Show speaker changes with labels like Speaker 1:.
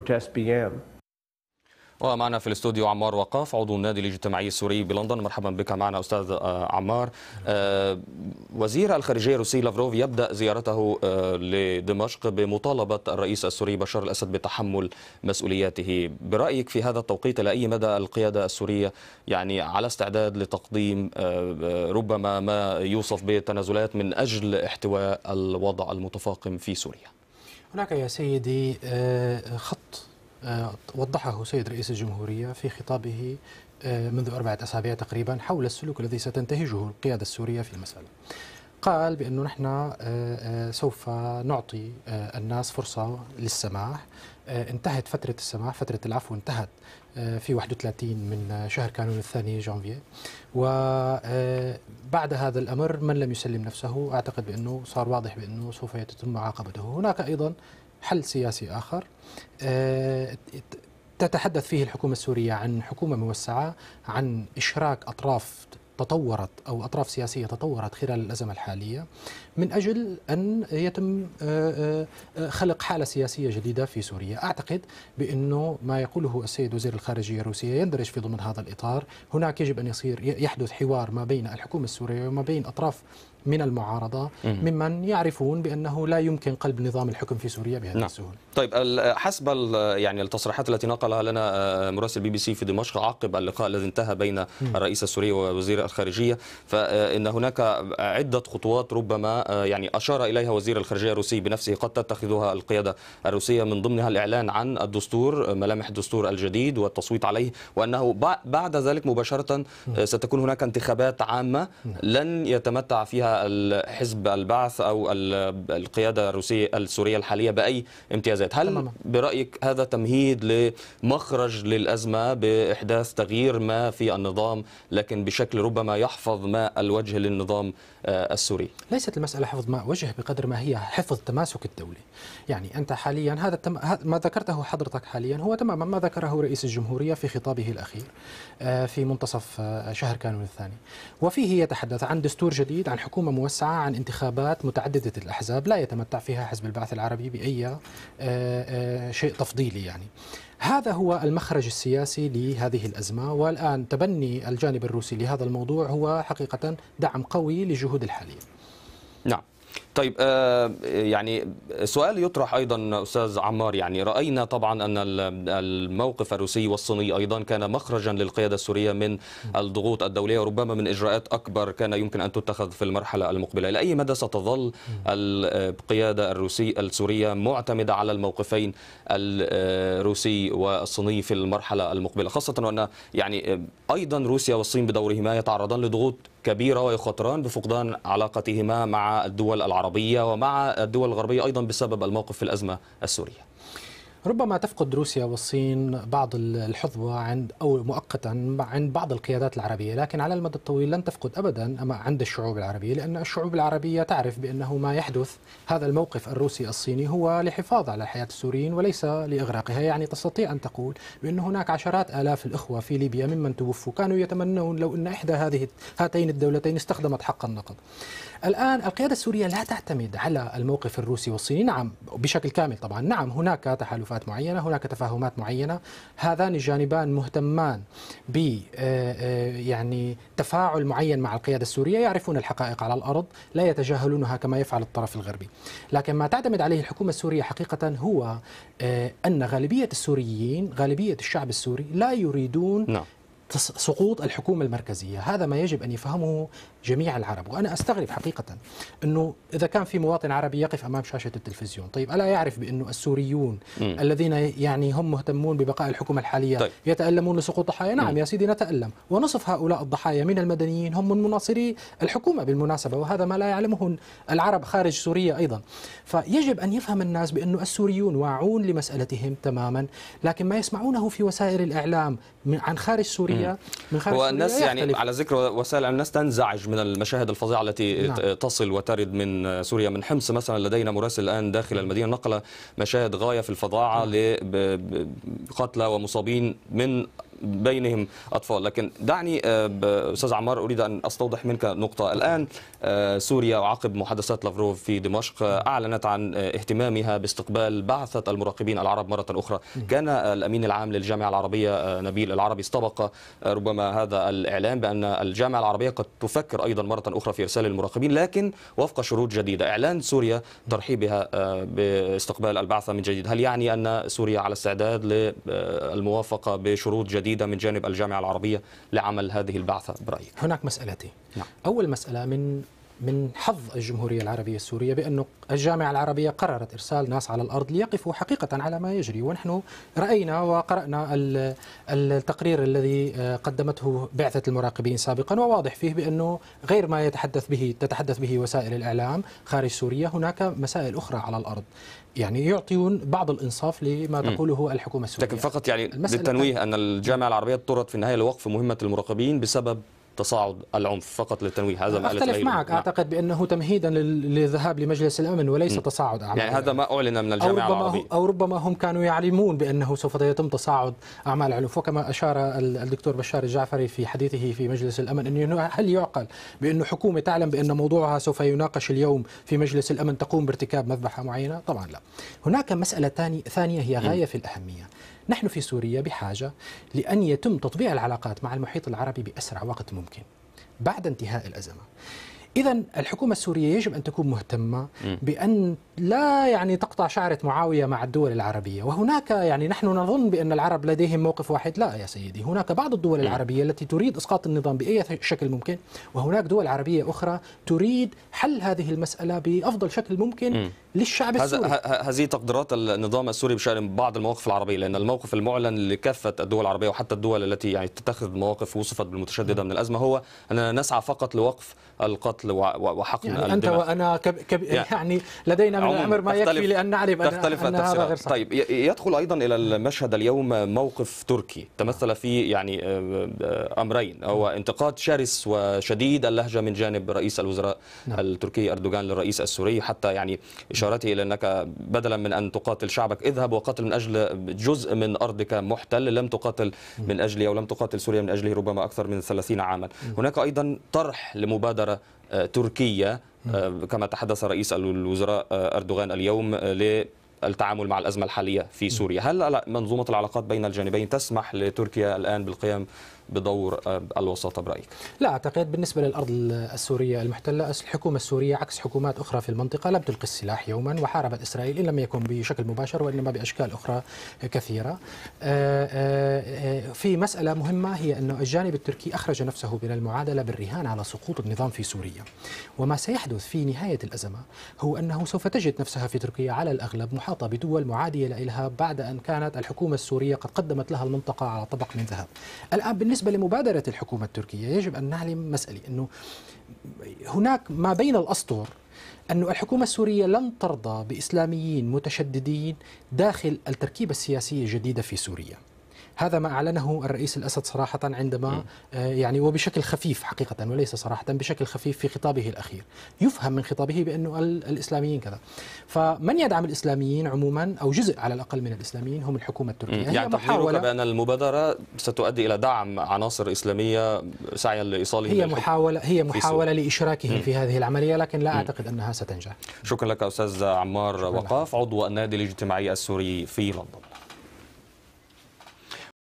Speaker 1: protests began.
Speaker 2: ومعنا في الاستوديو عمار وقاف عضو النادي الاجتماعي السوري بلندن. مرحبا بك معنا أستاذ عمار. وزير الخارجية الروسي لافروف يبدأ زيارته لدمشق بمطالبة الرئيس السوري بشار الأسد بتحمل مسؤولياته. برأيك في هذا التوقيت إلى أي مدى القيادة السورية يعني على استعداد لتقديم ربما ما يوصف بالتنازلات من أجل احتواء الوضع المتفاقم في سوريا؟
Speaker 3: هناك يا سيدي خط وضحه سيد رئيس الجمهورية في خطابه منذ 4 أسابيع تقريبا حول السلوك الذي ستنتهجه القيادة السورية في المسألة. قال بأنه نحن سوف نعطي الناس فرصة للسماح. انتهت فترة السماح، فترة العفو انتهت في 31 من شهر كانون الثاني جانفية، وبعد هذا الأمر من لم يسلم نفسه أعتقد بأنه صار واضح بأنه سوف يتم معاقبته. هناك أيضا حل سياسي آخر تتحدث فيه الحكومة السورية عن حكومة موسعة، عن إشراك أطراف تطورت أو أطراف سياسية تطورت خلال الأزمة الحالية من أجل أن يتم خلق حالة سياسية جديدة في سوريا. أعتقد بأنه ما يقوله السيد وزير الخارجية الروسية يندرج في ضمن هذا الإطار. هناك يجب أن يحدث حوار ما بين الحكومة السورية وما بين أطراف من المعارضة ممن يعرفون بأنه لا يمكن قلب نظام الحكم في سوريا بهذه السهولة.
Speaker 2: طيب حسب يعني التصريحات التي نقلها لنا مراسل بي بي سي في دمشق عقب اللقاء الذي انتهى بين الرئيس السوري ووزير الخارجية، فإن هناك عدة خطوات ربما يعني أشار إليها وزير الخارجية الروسي بنفسه قد تتخذها القيادة الروسية، من ضمنها الإعلان عن الدستور، ملامح الدستور الجديد والتصويت عليه، وأنه بعد ذلك مباشرة ستكون هناك انتخابات عامة لن يتمتع فيها حزب البعث أو القيادة السورية الحالية بأي امتيازات. هل برأيك هذا تمهيد لمخرج للأزمة بإحداث تغيير ما في النظام لكن بشكل ربما يحفظ ما الوجه للنظام السوري؟
Speaker 3: ليست المسألة حفظ ما وجه بقدر ما هي حفظ تماسك الدولة. يعني أنت حاليا هذا ما ذكرته حضرتك حاليا هو تماما ما ذكره رئيس الجمهورية في خطابه الأخير في منتصف شهر كانون الثاني، وفيه يتحدث عن دستور جديد، عن حكومة موسعة، عن انتخابات متعددة الأحزاب لا يتمتع فيها حزب البعث العربي بأي شيء تفضيلي. يعني هذا هو المخرج السياسي لهذه الأزمة، والآن تبني الجانب الروسي لهذا الموضوع هو حقيقة دعم قوي للجهود الحالية.
Speaker 2: نعم. طيب يعني سؤال يطرح أيضا أستاذ عمار، يعني رأينا طبعا أن الموقف الروسي والصيني أيضا كان مخرجا للقيادة السورية من الضغوط الدولية وربما من إجراءات أكبر كان يمكن أن تتخذ في المرحلة المقبلة. إلى أي مدى ستظل القيادة السورية معتمدة على الموقفين الروسي والصيني في المرحلة المقبلة، خاصة وأن يعني أيضا روسيا والصين بدورهما يتعرضان لضغوط كبيرة ويخاطران بفقدان علاقتهما مع الدول العربية ومع الدول الغربية أيضا بسبب الموقف في الأزمة السورية؟
Speaker 3: ربما تفقد روسيا والصين بعض الحظوة أو مؤقتا عند بعض القيادات العربية، لكن على المدى الطويل لن تفقد أبدا عند الشعوب العربية، لأن الشعوب العربية تعرف بأنه ما يحدث هذا الموقف الروسي الصيني هو للحفاظ على حياة السوريين وليس لإغراقها. يعني تستطيع أن تقول بأن هناك عشرات آلاف الإخوة في ليبيا ممن توفوا كانوا يتمنون لو أن إحدى هاتين الدولتين استخدمت حق النقد. الآن القيادة السورية لا تعتمد على الموقف الروسي والصيني، نعم بشكل كامل طبعا، نعم هناك تحالفات معينة، هناك تفاهمات معينة، هذان الجانبان مهتمان ب يعني تفاعل معين مع القيادة السورية، يعرفون الحقائق على الأرض لا يتجاهلونها كما يفعل الطرف الغربي. لكن ما تعتمد عليه الحكومة السورية حقيقة هو أن غالبية السوريين، غالبية الشعب السوري لا يريدون سقوط الحكومة المركزية. هذا ما يجب أن يفهمه جميع العرب. وأنا أستغرب حقيقة أنه إذا كان في مواطن عربي يقف أمام شاشة التلفزيون، طيب ألا يعرف بأنه السوريون الذين يعني هم مهتمون ببقاء الحكومة الحالية يتألمون لسقوط ضحايا؟ نعم يا سيدي نتألم، ونصف هؤلاء الضحايا من المدنيين هم من مناصري الحكومة بالمناسبة، وهذا ما لا يعلمه العرب خارج سوريا أيضا. فيجب أن يفهم الناس بأنه السوريون واعون لمسألتهم تماما، لكن ما يسمعونه في وسائل الإعلام عن خارج سوريا من خارج سوريا
Speaker 2: والناس يعني على ذكر وسائل الناس تنزعج من المشاهد الفظيعة التي تصل وترد من سوريا. من حمص مثلا لدينا مراسل الآن داخل المدينة نقل مشاهد غاية في الفظاعة لقتلى ومصابين من بينهم أطفال. لكن دعني أستاذ عمار أريد أن أستوضح منك نقطة. الآن سوريا وعقب محادثات لافروف في دمشق أعلنت عن اهتمامها باستقبال بعثة المراقبين العرب مرة أخرى. كان الأمين العام للجامعة العربية نبيل العربي استبق ربما هذا الإعلان بأن الجامعة العربية قد تفكر أيضا مرة أخرى في إرسال المراقبين، لكن وفق شروط جديدة. إعلان سوريا ترحيبها باستقبال البعثة من جديد، هل يعني أن سوريا على استعداد للموافقة بشروط جديدة من جانب الجامعة العربية لعمل هذه البعثة برأيك؟
Speaker 3: هناك مسألتين.
Speaker 2: نعم.
Speaker 3: أول مسألة من حظ الجمهورية العربية السورية بأن الجامعة العربية قررت إرسال ناس على الأرض ليقفوا حقيقة على ما يجري، ونحن رأينا وقرأنا التقرير الذي قدمته بعثة المراقبين سابقا، وواضح فيه بأنه غير ما تتحدث به وسائل الإعلام خارج سوريا، هناك مسائل أخرى على الأرض يعني يعطون بعض الإنصاف لما تقوله الحكومة السورية.
Speaker 2: لكن فقط يعني للتنويه أن الجامعة العربية اضطرت في النهاية لوقف مهمة المراقبين بسبب تصاعد العنف، فقط للتنويه. هذا ما
Speaker 3: أختلف معك. أعتقد بأنه تمهيدا للذهاب لمجلس الأمن وليس تصاعد أعمال، يعني
Speaker 2: هذا ما أعلن من الجامعة العربية،
Speaker 3: أو ربما هم كانوا يعلمون بأنه سوف يتم تصاعد أعمال العنف. وكما أشار الدكتور بشار الجعفري في حديثه في مجلس الأمن أنه هل يعقل بأنه حكومة تعلم بأن موضوعها سوف يناقش اليوم في مجلس الأمن تقوم بارتكاب مذبحة معينة؟ طبعا لا. هناك مسألة ثانية هي غاية في الأهمية. نحن في سوريا بحاجة لأن يتم تطبيع العلاقات مع المحيط العربي بأسرع وقت ممكن بعد انتهاء الأزمة. إذن الحكومة السورية يجب أن تكون مهتمة بأن لا يعني تقطع شعرة معاوية مع الدول العربية. وهناك يعني نحن نظن بأن العرب لديهم موقف واحد، لا يا سيدي، هناك بعض الدول العربية التي تريد إسقاط النظام بأي شكل ممكن، وهناك دول عربية أخرى تريد حل هذه المسألة بأفضل شكل ممكن للشعب السوري.
Speaker 2: هذه تقديرات النظام السوري بشأن بعض المواقف العربية، لأن الموقف المعلن لكافة الدول العربية وحتى الدول التي يعني تتخذ مواقف وصفت بالمتشددة من الأزمة هو أننا نسعى فقط لوقف القتل وحقن
Speaker 3: يعني
Speaker 2: الدماء.
Speaker 3: أنت وأنا يعني لدينا من الأمر ما يكفي لأن نعرف أن هذا غير صحيح.
Speaker 2: طيب، يدخل أيضا إلى المشهد اليوم موقف تركي تمثل في يعني أمرين، هو انتقاد شرس وشديد اللهجة من جانب رئيس الوزراء التركي أردوغان للرئيس السوري، حتى يعني إشارته إلى أنك بدلا من أن تقاتل شعبك اذهب وقاتل من أجل جزء من أرضك محتل، لم تقاتل من أجله أو لم تقاتل سوريا من أجله ربما أكثر من 30 عاما. هناك أيضا طرح لمبادرة تركية كما تحدث رئيس الوزراء أردوغان اليوم للتعامل مع الأزمة الحالية في سوريا. هل منظومة العلاقات بين الجانبين تسمح لتركيا الآن بالقيام بدور الوساطة برأيك؟
Speaker 3: لا أعتقد. بالنسبة للأرض السورية المحتلة، الحكومة السورية عكس حكومات أخرى في المنطقة لم تلقي السلاح يوما وحاربت إسرائيل، إن لم يكن بشكل مباشر وإنما بأشكال أخرى كثيرة. في مسألة مهمة هي أن الجانب التركي أخرج نفسه من المعادلة بالرهان على سقوط النظام في سوريا، وما سيحدث في نهاية الأزمة هو أنه سوف تجد نفسها في تركيا على الأغلب محاطة بدول معادية لها بعد أن كانت الحكومة السورية قد قدمت لها المنطقة على طبق من ذهب. الآن بالنسبة لمبادرة الحكومة التركية يجب أن نعلم مسألة أنه هناك ما بين الأسطر أن الحكومة السورية لن ترضى بإسلاميين متشددين داخل التركيبة السياسية الجديدة في سوريا. هذا ما أعلنه الرئيس الأسد صراحة عندما يعني وبشكل خفيف حقيقة وليس صراحة، بشكل خفيف في خطابه الأخير يفهم من خطابه بأنه الإسلاميين كذا. فمن يدعم الإسلاميين عموما أو جزء على الأقل من الإسلاميين هم الحكومة التركية.
Speaker 2: يعني تقديرك بأن المبادرة ستؤدي إلى دعم عناصر إسلامية سعيا لإيصالهم
Speaker 3: هي محاولة لإشراكهم في هذه العملية، لكن لا أعتقد أنها ستنجح.
Speaker 2: شكرا لك أستاذ عمار وقاف، عضو النادي الاجتماعي السوري في لندن.